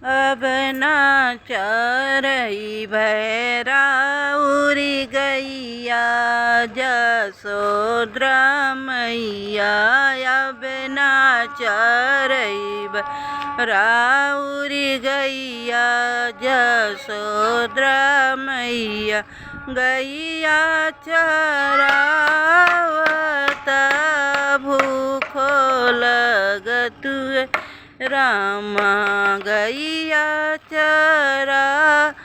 अब ना चरई भैरा उरी गैया जसोद्रा मैया। अब ना चरई भैरा उरी गैया जसोद्रा मैया। गैया चरावत भूखो लगतुए रामा। गैया चरावत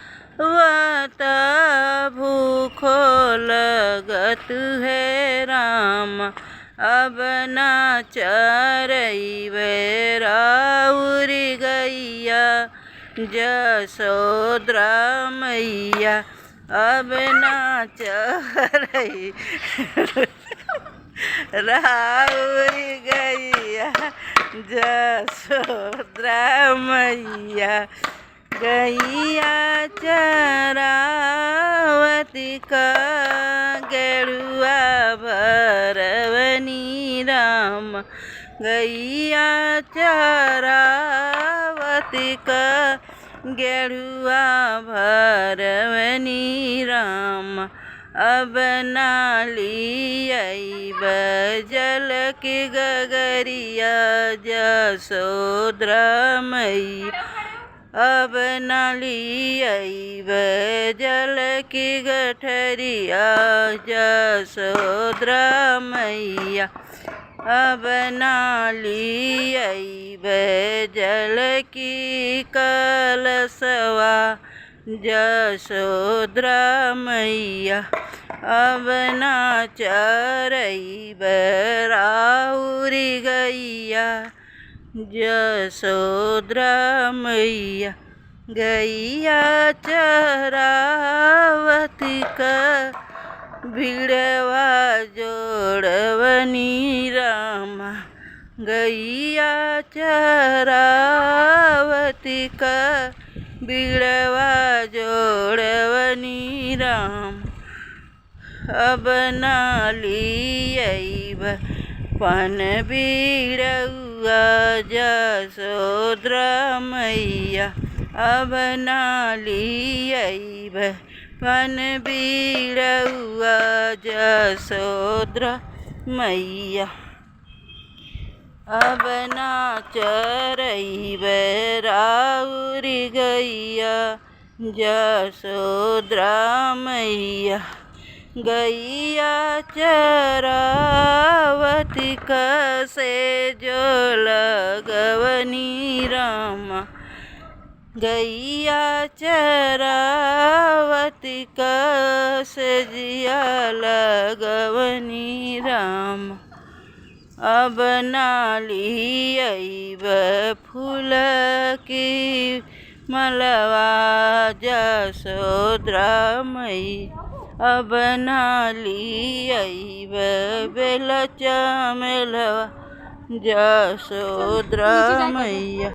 भूखो लगत है राम। अब ना चरई भैरा उरी गैया जसोद्रा मैया। अब ना चरई राउरी गैया जसोद्रा मैया। गैया चरावती का गेरुआ भरवनी राम। गैया चरावती का गेरुआ भरवनी राम। अब ना लियाइब जल की गगरिया जसोद्रा मैया। अब ना लियाइब जल की गठरिया जसोद्रा मैया। अब ना लियाइब जल की कलशवा जसोद्रा मैया। अब ना चरई राउरी गैया जसोद्रा मैया। गैया चरावती का भिड़वा जोड़वनी रामा। गैया चरावती का बिड़वा जोड़वनी राम। अब ना लियाइब पन बिड़ुआ जसोद्रा मैया। अब ना लियाइब पन बिड़ुआ जसोद्रा मैया। अब ना चरई राउरी गैया जसोद्रा मैया। गैया चरावती से जो लगवनी रामा। गैया चरावती से जिया लगवनी राम। अब ना लियाइब फूल की मलवा जसोद्रा मैया। अब ना लियाइब बेल चमेलवा जसोद्रा मैया।